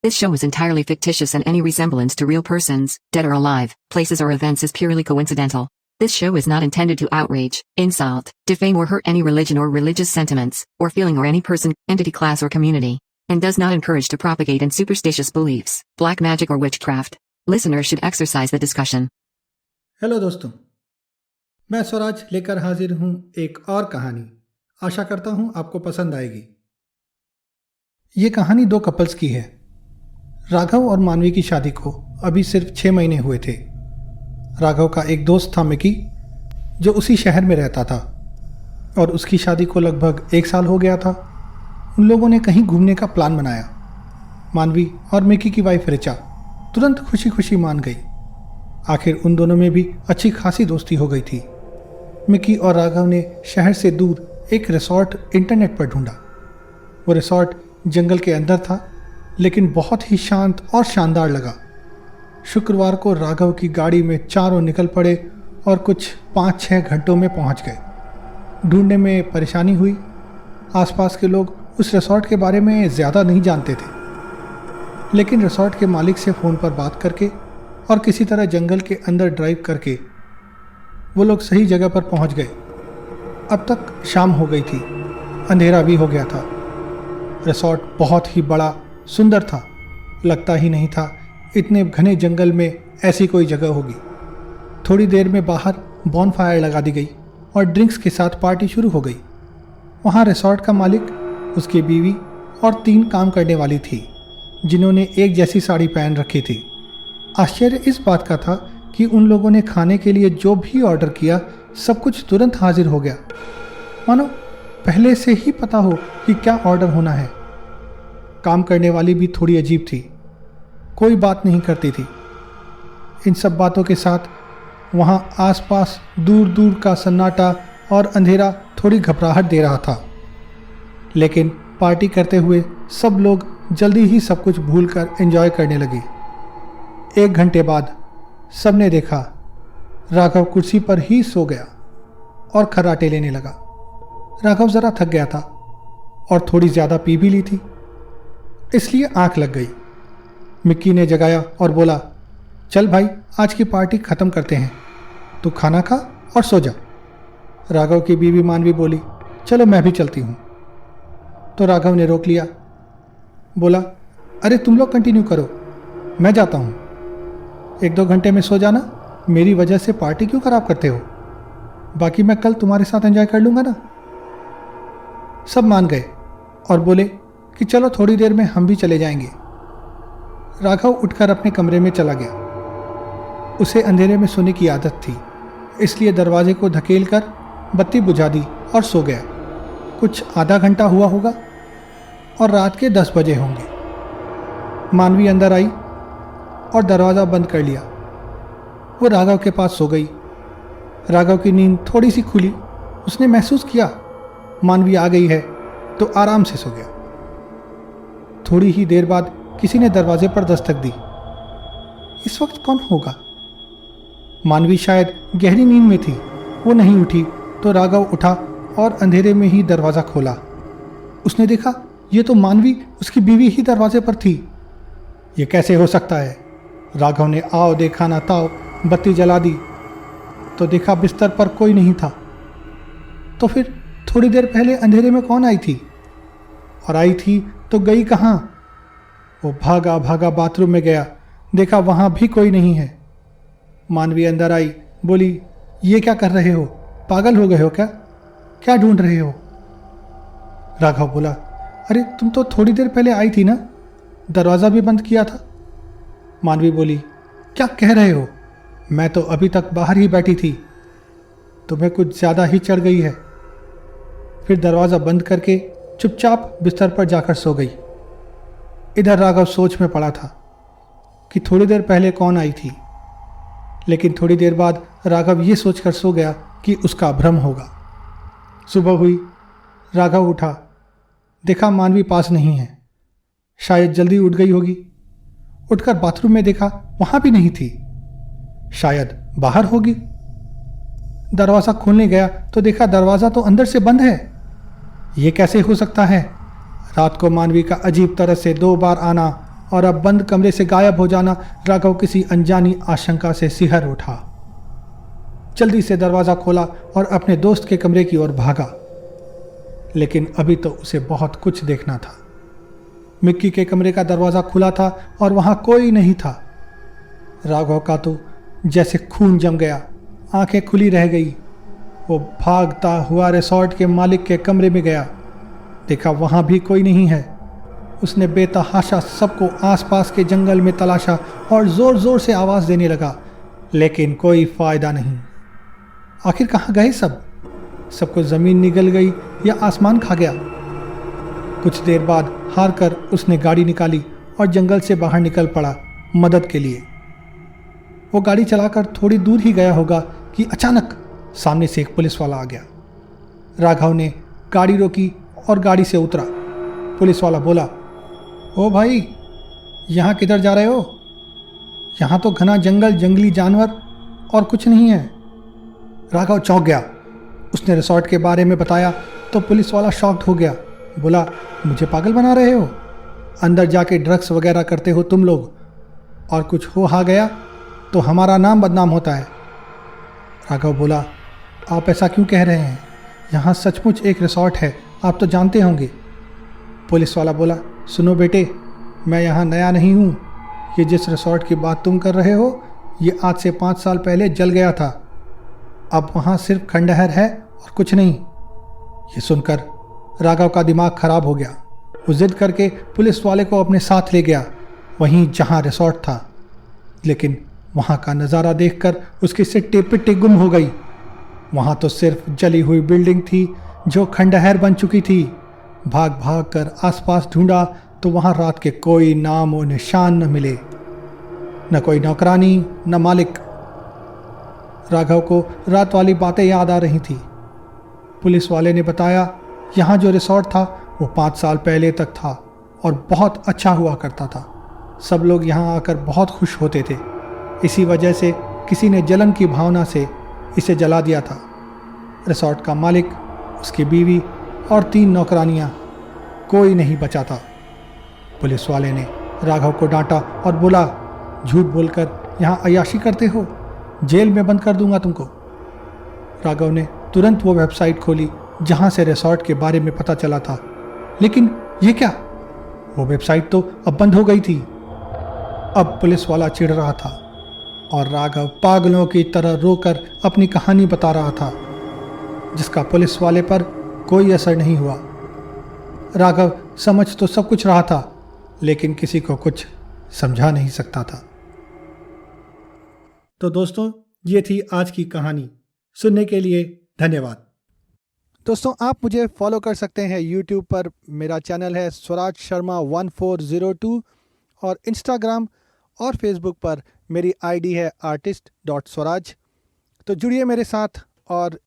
This show is entirely fictitious and any resemblance to real persons, dead or alive, places or events is purely coincidental. This show is not intended to outrage, insult, defame or hurt any religion or religious sentiments, or feeling or any person, entity, class or community, and does not encourage to propagate in superstitious beliefs, black magic or witchcraft. Listeners should exercise the discussion. Hello दोस्तों, मैं स्वराज लेकर हाजिर हूं एक और कहानी। आशा करता हूं आपको पसंद आएगी। ये कहानी दो कपल्स की है। राघव और मानवी की शादी को अभी सिर्फ 6 महीने हुए थे। राघव का एक दोस्त था मिकी, जो उसी शहर में रहता था, और उसकी शादी को लगभग 1 साल हो गया था। उन लोगों ने कहीं घूमने का प्लान बनाया। मानवी और मिकी की वाइफ रिचा तुरंत खुशी खुशी मान गई। आखिर उन दोनों में भी अच्छी खासी दोस्ती हो गई थी। मिकी और राघव ने शहर से दूर एक रिसॉर्ट इंटरनेट पर ढूंढा। वो रिसॉर्ट जंगल के अंदर था, लेकिन बहुत ही शांत और शानदार लगा। शुक्रवार को राघव की गाड़ी में चारों निकल पड़े और कुछ 5-6 घंटों में पहुंच गए। ढूंढने में परेशानी हुई। आसपास के लोग उस रिसॉर्ट के बारे में ज़्यादा नहीं जानते थे, लेकिन रिसॉर्ट के मालिक से फ़ोन पर बात करके और किसी तरह जंगल के अंदर ड्राइव करके वो लोग सही जगह पर पहुंच गए। अब तक शाम हो गई थी, अंधेरा भी हो गया था। रिसॉर्ट बहुत ही बड़ा सुंदर था। लगता ही नहीं था इतने घने जंगल में ऐसी कोई जगह होगी। थोड़ी देर में बाहर बॉनफायर लगा दी गई और ड्रिंक्स के साथ पार्टी शुरू हो गई। वहाँ रिसॉर्ट का मालिक, उसकी बीवी और 3 काम करने वाली थी, जिन्होंने एक जैसी साड़ी पहन रखी थी। आश्चर्य इस बात का था कि उन लोगों ने खाने के लिए जो भी ऑर्डर किया, सब कुछ तुरंत हाजिर हो गया, मानो पहले से ही पता हो कि क्या ऑर्डर होना है। काम करने वाली भी थोड़ी अजीब थी, कोई बात नहीं करती थी। इन सब बातों के साथ वहाँ आसपास दूर दूर का सन्नाटा और अंधेरा थोड़ी घबराहट दे रहा था। लेकिन पार्टी करते हुए सब लोग जल्दी ही सब कुछ भूलकर एंजॉय करने लगे। 1 घंटे बाद सबने देखा राघव कुर्सी पर ही सो गया और खर्राटे लेने लगा। राघव ज़रा थक गया था और थोड़ी ज़्यादा पी भी ली थी, इसलिए आंख लग गई। मिक्की ने जगाया और बोला, चल भाई, आज की पार्टी ख़त्म करते हैं, तू खाना खा और सो जा। राघव की बीवी मानवी बोली, चलो मैं भी चलती हूँ। तो राघव ने रोक लिया, बोला, अरे तुम लोग कंटिन्यू करो, मैं जाता हूँ। 1-2 घंटे में सो जाना, मेरी वजह से पार्टी क्यों ख़राब करते हो? बाकी मैं कल तुम्हारे साथ एंजॉय कर लूँगा ना। सब मान गए और बोले कि चलो थोड़ी देर में हम भी चले जाएंगे। राघव उठकर अपने कमरे में चला गया। उसे अंधेरे में सोने की आदत थी, इसलिए दरवाजे को धकेल कर बत्ती बुझा दी और सो गया। कुछ आधा घंटा हुआ होगा और रात के 10 बजे होंगे। मानवी अंदर आई और दरवाज़ा बंद कर लिया। वो राघव के पास सो गई। राघव की नींद थोड़ी सी खुली। उसने महसूस किया मानवी आ गई है, तो आराम से सो गया। थोड़ी ही देर बाद किसी ने दरवाजे पर दस्तक दी। इस वक्त कौन होगा? मानवी शायद गहरी नींद में थी, वो नहीं उठी, तो राघव उठा और अंधेरे में ही दरवाज़ा खोला। उसने देखा ये तो मानवी, उसकी बीवी ही दरवाजे पर थी। ये कैसे हो सकता है? राघव ने आओ देखा ना ताओ बत्ती जला दी, तो देखा बिस्तर पर कोई नहीं था। तो फिर थोड़ी देर पहले अंधेरे में कौन आई थी? और आई थी तो गई कहाँ? वो भागा भागा बाथरूम में गया, देखा वहाँ भी कोई नहीं है। मानवी अंदर आई, बोली, ये क्या कर रहे हो? पागल हो गए हो क्या? क्या ढूंढ रहे हो? राघव बोला, अरे तुम तो थोड़ी देर पहले आई थी ना, दरवाज़ा भी बंद किया था। मानवी बोली, क्या कह रहे हो? मैं तो अभी तक बाहर ही बैठी थी, तुम्हें कुछ ज़्यादा ही चढ़ गई है। फिर दरवाज़ा बंद करके चुपचाप बिस्तर पर जाकर सो गई। इधर राघव सोच में पड़ा था कि थोड़ी देर पहले कौन आई थी, लेकिन थोड़ी देर बाद राघव ये सोचकर सो गया कि उसका भ्रम होगा। सुबह हुई, राघव उठा, देखा मानवी पास नहीं है, शायद जल्दी उठ गई होगी। उठकर बाथरूम में देखा, वहाँ भी नहीं थी, शायद बाहर होगी। दरवाज़ा खोलने गया तो देखा दरवाज़ा तो अंदर से बंद है। ये कैसे हो सकता है? रात को मानवी का अजीब तरह से 2 बार आना और अब बंद कमरे से गायब हो जाना राघव किसी अनजानी आशंका से सिहर उठा। जल्दी से दरवाज़ा खोला और अपने दोस्त के कमरे की ओर भागा, लेकिन अभी तो उसे बहुत कुछ देखना था। मिक्की के कमरे का दरवाज़ा खुला था और वहाँ कोई नहीं था। राघव का तो जैसे खून जम गया, आंखें खुली रह गई। वो भागता हुआ रिसॉर्ट के मालिक के कमरे में गया, देखा वहाँ भी कोई नहीं है। उसने बेतहाशा सबको आसपास के जंगल में तलाशा और ज़ोर ज़ोर से आवाज़ देने लगा, लेकिन कोई फ़ायदा नहीं। आखिर कहाँ गए सब? सबको ज़मीन निगल गई या आसमान खा गया? कुछ देर बाद हार कर उसने गाड़ी निकाली और जंगल से बाहर निकल पड़ा मदद के लिए। वो गाड़ी चलाकर थोड़ी दूर ही गया होगा कि अचानक सामने से एक पुलिस वाला आ गया। राघव ने गाड़ी रोकी और गाड़ी से उतरा। पुलिस वाला बोला, ओ भाई, यहाँ किधर जा रहे हो? यहाँ तो घना जंगल, जंगली जानवर और कुछ नहीं है। राघव चौंक गया। उसने रिसॉर्ट के बारे में बताया तो पुलिस वाला शॉक्ड हो गया। बोला, मुझे पागल बना रहे हो? अंदर जाके ड्रग्स वगैरह करते हो तुम लोग, और कुछ हो गया तो हमारा नाम बदनाम होता है। राघव बोला, आप ऐसा क्यों कह रहे हैं? यहाँ सचमुच एक रिसॉर्ट है, आप तो जानते होंगे। पुलिस वाला बोला, सुनो बेटे, मैं यहाँ नया नहीं हूँ। ये जिस रिसॉर्ट की बात तुम कर रहे हो, ये आज से 5 साल पहले जल गया था। अब वहाँ सिर्फ खंडहर है और कुछ नहीं। ये सुनकर राघव का दिमाग खराब हो गया। वो जिद करके पुलिस वाले को अपने साथ ले गया, वहीं जहाँ रिसॉर्ट था। लेकिन वहाँ का नज़ारा देखकर उसकी सिट्टी पिट्टी गुम हो गई। वहाँ तो सिर्फ जली हुई बिल्डिंग थी जो खंडहर बन चुकी थी। भाग भाग कर आसपास ढूंढा तो वहाँ रात के कोई नाम और निशान न मिले, न कोई नौकरानी, न मालिक। राघव को रात वाली बातें याद आ रही थी। पुलिस वाले ने बताया, यहाँ जो रिसॉर्ट था वो 5 साल पहले तक था और बहुत अच्छा हुआ करता था। सब लोग यहाँ आकर बहुत खुश होते थे। इसी वजह से किसी ने जलन की भावना से इसे जला दिया था। रिसॉर्ट का मालिक, उसकी बीवी और 3 नौकरानियाँ, कोई नहीं बचा था। पुलिस वाले ने राघव को डांटा और बोला, झूठ बोलकर यहाँ अय्याशी करते हो, जेल में बंद कर दूंगा तुमको। राघव ने तुरंत वो वेबसाइट खोली जहाँ से रिसॉर्ट के बारे में पता चला था। लेकिन ये क्या? वो वेबसाइट तो अब बंद हो गई थी। अब पुलिस वाला चिढ़ रहा था और राघव पागलों की तरह रोकर अपनी कहानी बता रहा था, जिसका पुलिस वाले पर कोई असर नहीं हुआ। राघव समझ तो सब कुछ रहा था, लेकिन किसी को कुछ समझा नहीं सकता था। तो दोस्तों, ये थी आज की कहानी। सुनने के लिए धन्यवाद। दोस्तों, आप मुझे फॉलो कर सकते हैं यूट्यूब पर। मेरा चैनल है स्वराज शर्मा 1402 और इंस्टाग्राम और फेसबुक पर मेरी आईडी है artist.swaraj। तो जुड़िए मेरे साथ और